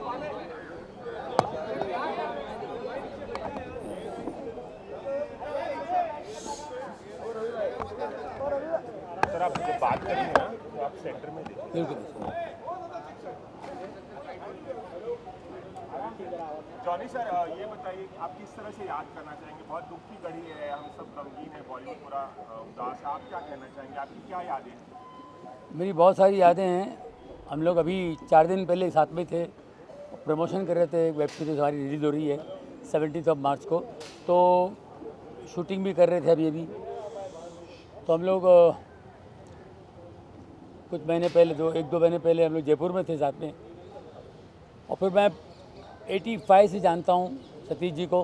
Sir आप जब बात करेंगे ना तो आप सेंटर में देखिए। बिल्कुल। जॉनी सर ये बताइए कि आप किस तरह से याद करना चाहेंगे? बहुत दुख की घड़ी है, हम सब गमगीन है, बॉलीवुड पूरा उदास है। आप क्या कहना चाहेंगे? आपकी क्या यादें हैं? मेरी बहुत सारी यादें हैं। हम लोग अभी 4 दिन पहले साथ में थे, प्रमोशन कर रहे थे। एक वेब सीरीज़ हमारी रिलीज़ हो रही है 17 मार्च को, तो शूटिंग भी कर रहे थे अभी। तो हम लोग कुछ महीने पहले, 1-2 महीने पहले हम लोग जयपुर में थे साथ में। और फिर मैं 85 से जानता हूँ सतीश जी को।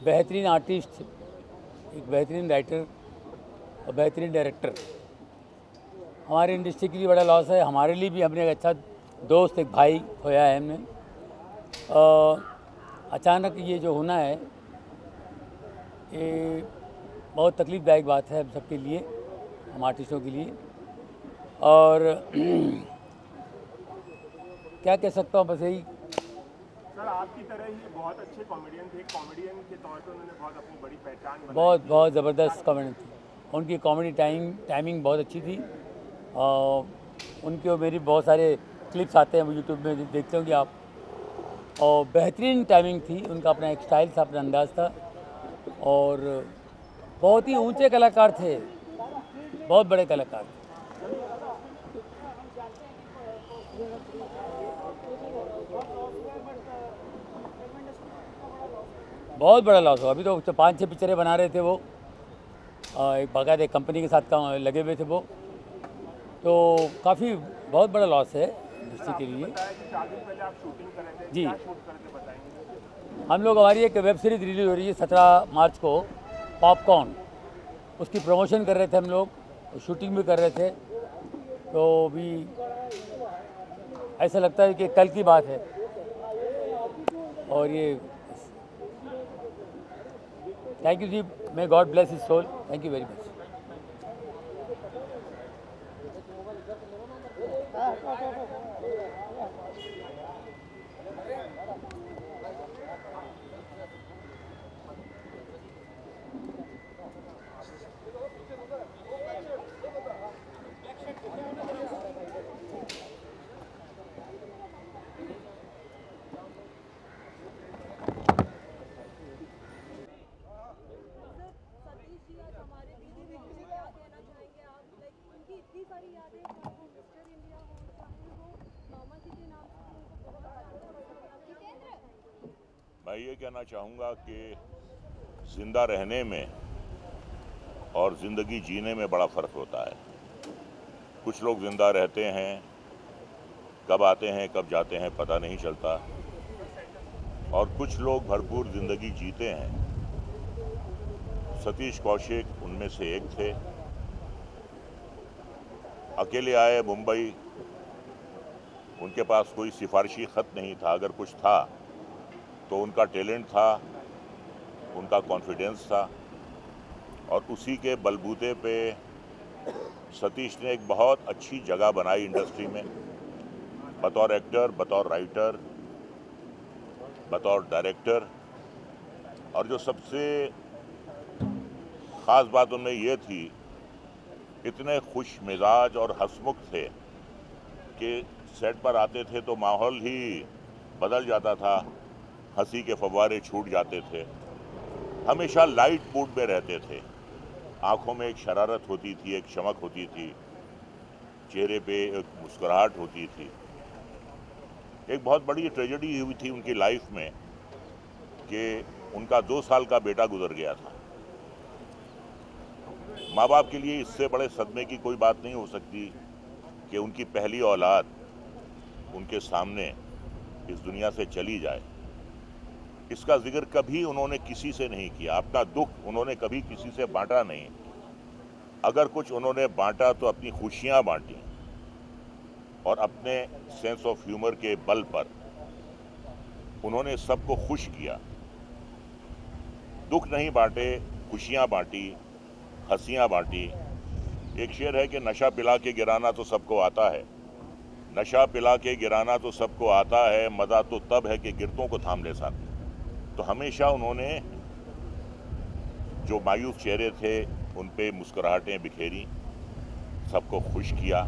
बेहतरीन आर्टिस्ट, एक बेहतरीन राइटर और बेहतरीन डायरेक्टर। हमारी इंडस्ट्री के लिए बड़ा लॉस है, हमारे लिए भी। हमने एक अच्छा दोस्त, एक भाई खोया है हमने। अचानक ये जो होना है, ये बहुत तकलीफ़दायक बात है हम सबके लिए, हम आर्टिस्टों के लिए। और क्या कह सकता हूँ, बस यही। सर आपकी तरह ही बहुत अच्छे कॉमेडियन थे। कॉमेडियन के तौर पे उन्होंने बहुत अपनी बड़ी पहचान बनाई। बहुत ज़बरदस्त कॉमेडी थी उनकी। कॉमेडी टाइमिंग बहुत अच्छी थी। उनके और मेरी बहुत सारे क्लिप्स आते हैं यूट्यूब में, देखते होंगे आप। और बेहतरीन टाइमिंग थी उनका, अपना एक स्टाइल था, अपना अंदाज़ था। और बहुत ही ऊंचे कलाकार थे, बहुत बड़े कलाकार थे। बहुत बड़ा लॉस हुआ। अभी तो 5-6 पिक्चरें बना रहे थे वो, एक बाकायदा एक कंपनी के साथ काम लगे हुए थे वो। तो काफ़ी बहुत बड़ा लॉस है इंडस्ट्री के लिए। बताया कि 4 दिन पहले आप शूटिंग कर रहे थे। जी। क्या शूट कर रहे थे बताएंगे? हम लोग, हमारी एक वेब सीरीज़ रिलीज़ हो रही है 17 मार्च को, पॉपकॉर्न। उसकी प्रमोशन कर रहे थे हम लोग, शूटिंग भी कर रहे थे। तो भी ऐसा लगता है कि कल की बात है। और ये थैंक यू जी, may God bless his soul. Thank you very much. Satish ji आज हमारे बीच में, क्या कहना चाहेंगे आप? लाइक उनकी इतनी सारी यादें, चाहे वो मिस्टर इंडिया हो, चाहे वो मामा जी के नाम से उनको बहुत ज़्यादा। मैं ये कहना चाहूँगा कि ज़िंदा रहने में और ज़िंदगी जीने में बड़ा फ़र्क होता है। कुछ लोग ज़िंदा रहते हैं, कब आते हैं कब जाते हैं पता नहीं चलता, और कुछ लोग भरपूर ज़िंदगी जीते हैं। सतीश कौशिक उनमें से एक थे। अकेले आए मुंबई, उनके पास कोई सिफारिशी ख़त नहीं था। अगर कुछ था तो उनका टैलेंट था, उनका कॉन्फिडेंस था, और उसी के बलबूते पे सतीश ने एक बहुत अच्छी जगह बनाई इंडस्ट्री में, बतौर एक्टर, बतौर राइटर, बतौर डायरेक्टर। और जो सबसे ख़ास बात उनमें ये थी, इतने खुश मिजाज और हंसमुख थे कि सेट पर आते थे तो माहौल ही बदल जाता था, हंसी के फव्वारे छूट जाते थे। हमेशा लाइट मूड में रहते थे। आंखों में एक शरारत होती थी, एक चमक होती थी, चेहरे पे एक मुस्कुराहट होती थी। एक बहुत बड़ी ट्रेजेडी हुई थी उनकी लाइफ में कि उनका 2 साल का बेटा गुजर गया था। माँ बाप के लिए इससे बड़े सदमे की कोई बात नहीं हो सकती कि उनकी पहली औलाद उनके सामने इस दुनिया से चली जाए। इसका जिक्र कभी उन्होंने किसी से नहीं किया। अपना दुख उन्होंने कभी किसी से बांटा नहीं। अगर कुछ उन्होंने बांटा तो अपनी खुशियां बांटी, और अपने सेंस ऑफ ह्यूमर के बल पर उन्होंने सबको खुश किया। दुख नहीं बांटे, खुशियां बांटी, हंसियां बांटी। एक शेर है कि नशा पिला के गिराना तो सबको आता है, नशा पिला के गिराना तो सबको आता है, मज़ा तो तब है कि गिरतों को थाम ले साथ। तो हमेशा उन्होंने जो मायूस चेहरे थे उन पे मुस्कुराहटें बिखेरी, सबको खुश किया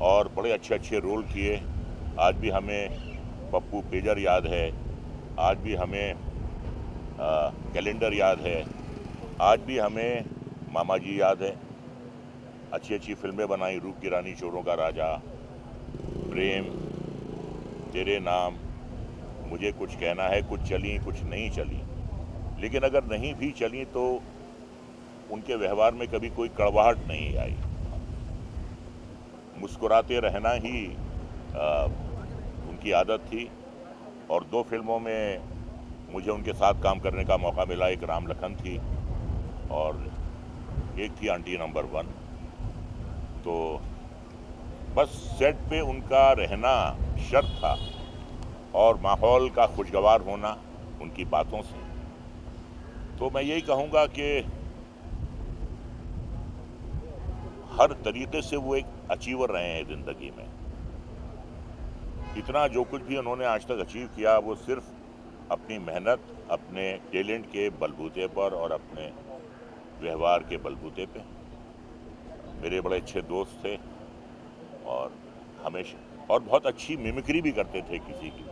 और बड़े अच्छे अच्छे रोल किए। आज भी हमें पप्पू पेजर याद है, आज भी हमें कैलेंडर याद है, आज भी हमें मामा जी याद है। अच्छी अच्छी फिल्में बनाई, रूप की रानी, चोरों का राजा, प्रेम, तेरे नाम, मुझे कुछ कहना है, कुछ चली कुछ नहीं चली। लेकिन अगर नहीं भी चली तो उनके व्यवहार में कभी कोई कड़वाहट नहीं आई। मुस्कुराते रहना ही उनकी आदत थी। और 2 फिल्मों में मुझे उनके साथ काम करने का मौका मिला। एक राम लखन थी और एक थी आंटी नंबर 1। तो बस सेट पे उनका रहना शर्त था और माहौल का खुशगवार होना उनकी बातों से। तो मैं यही कहूँगा कि हर तरीके से वो एक अचीवर रहे हैं ज़िंदगी में। इतना जो कुछ भी उन्होंने आज तक अचीव किया वो सिर्फ अपनी मेहनत, अपने टैलेंट के बलबूते पर और अपने व्यवहार के बलबूते पे। मेरे बड़े अच्छे दोस्त थे और हमेशा और बहुत अच्छी मिमिक्री भी करते थे किसी की।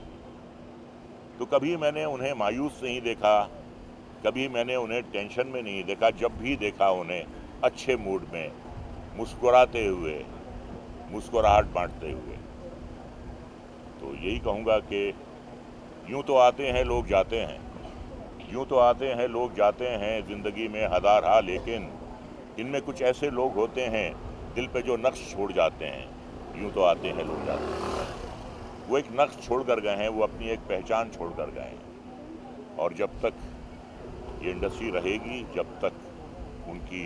तो कभी मैंने उन्हें मायूस नहीं देखा, कभी मैंने उन्हें टेंशन में नहीं देखा। जब भी देखा उन्हें अच्छे मूड में, मुस्कुराते हुए, मुस्कुराहट बांटते हुए। तो यही कहूँगा कि यूँ तो आते हैं लोग जाते हैं, यूँ तो आते हैं लोग जाते हैं ज़िंदगी में हज़ार हाल, लेकिन इनमें कुछ ऐसे लोग होते हैं दिल पे जो नक्श छोड़ जाते हैं। यूँ तो आते हैं लोग जाते हैं, वो एक नक्श छोड़ कर गए हैं, वो अपनी एक पहचान छोड़ कर गए हैं। और जब तक ये इंडस्ट्री रहेगी, जब तक उनकी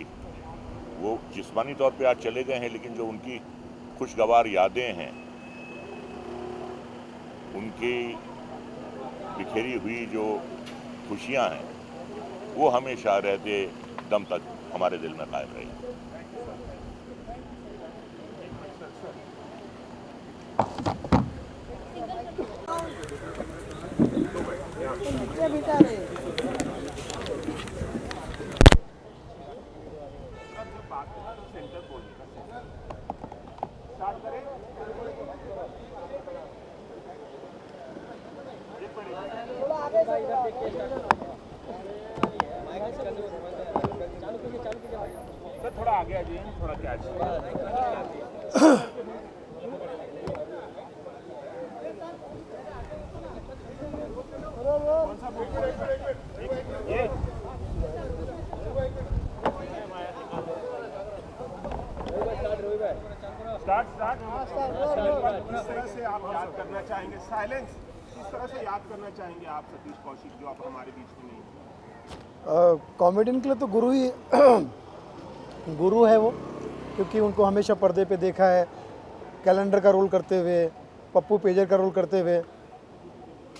वो जिस्मानी तौर पे आज चले गए हैं, लेकिन जो उनकी खुशगवार यादें हैं, उनकी बिखेरी हुई जो खुशियां हैं, वो हमेशा रहते दम तक हमारे दिल में कायम रही। सर थोड़ा आगे आ जाइए, थोड़ा कैच। कौन सा बुक? ये स्टार्ट किस तरह से आप याद करना चाहेंगे? साइलेंस। किस तरह से याद करना चाहेंगे आप सतीश कौशिक, जो आप हमारे बीच में नहीं? कॉमेडियन के लिए तो गुरु ही गुरु है वो, क्योंकि उनको हमेशा पर्दे पे देखा है, कैलेंडर का रोल करते हुए, पप्पू पेजर का रोल करते हुए।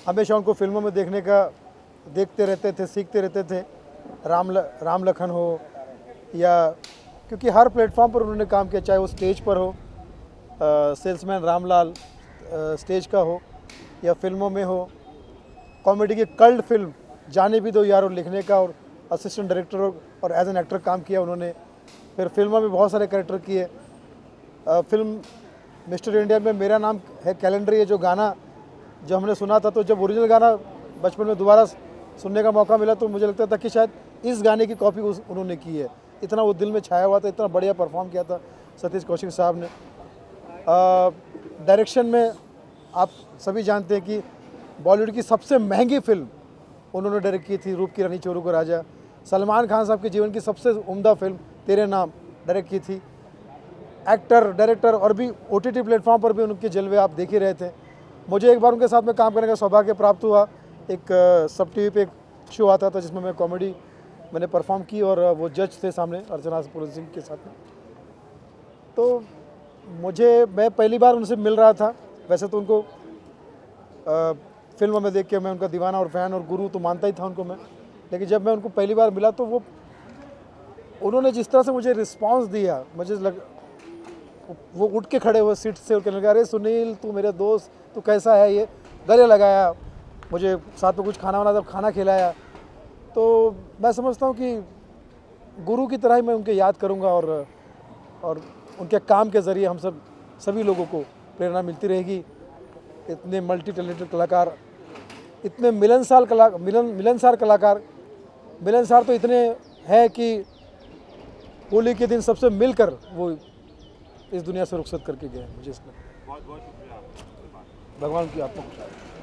हमेशा उनको फिल्मों में देखते रहते थे, सीखते रहते थे। राम लखन हो या, क्योंकि हर प्लेटफॉर्म पर उन्होंने काम किया, चाहे वो स्टेज पर हो, सेल्समैन रामलाल स्टेज का हो या फिल्मों में हो। कॉमेडी की कल्ट फिल्म जाने भी दो यार, और लिखने का और असिस्टेंट डायरेक्टर और एज एन एक्टर काम किया उन्होंने। फिर फिल्मों में बहुत सारे कैरेक्टर किए। फिल्म मिस्टर इंडिया में मेरा नाम है कैलेंडर, ये जो गाना जब हमने सुना था, तो जब ओरिजिनल गाना बचपन में दोबारा सुनने का मौका मिला तो मुझे लगता था कि शायद इस गाने की कॉपी उन्होंने की है। इतना वो दिल में छाया हुआ था, इतना बढ़िया परफॉर्म किया था सतीश कौशिक साहब ने। डायरेक्शन में आप सभी जानते हैं कि बॉलीवुड की सबसे महंगी फिल्म उन्होंने डायरेक्ट की थी, रूप की रानी चोरों का राजा। सलमान खान साहब के जीवन की सबसे उम्दा फिल्म तेरे नाम डायरेक्ट की थी। एक्टर, डायरेक्टर और भी OTT प्लेटफॉर्म पर भी उनके जलवे आप देख ही रहे थे। मुझे एक बार उनके साथ में काम करने का सौभाग्य प्राप्त हुआ। एक सब TV पे एक शो आता था जिसमें मैं कॉमेडी मैंने परफॉर्म की, और वो जज थे सामने अर्चना पूरन सिंह के साथ में। तो मैं पहली बार उनसे मिल रहा था। वैसे तो उनको फिल्मों में देख के मैं उनका दीवाना और फ़ैन और गुरु तो मानता ही था उनको मैं, लेकिन जब मैं उनको पहली बार मिला तो उन्होंने जिस तरह से मुझे रिस्पांस दिया, मुझे वो उठ के खड़े हुए सीट से और कहने लगा, अरे सुनील तू मेरे दोस्त, तू कैसा है, ये गले लगाया, मुझे साथ में कुछ खाना वाना जब खाना खिलाया। तो मैं समझता हूँ कि गुरु की तरह ही मैं उनके याद करूँगा और उनके काम के ज़रिए हम सभी लोगों को प्रेरणा मिलती रहेगी। इतने मल्टी टैलेंटेड कलाकार, इतने मिलनसार कलाकार, मिलनसार तो इतने हैं कि होली के दिन सबसे मिलकर वो इस दुनिया से रुखसत करके गए। मुझे इसमें बहुत बहुत शुक्रिया आपका। भगवान की आत्मा खुश रहे।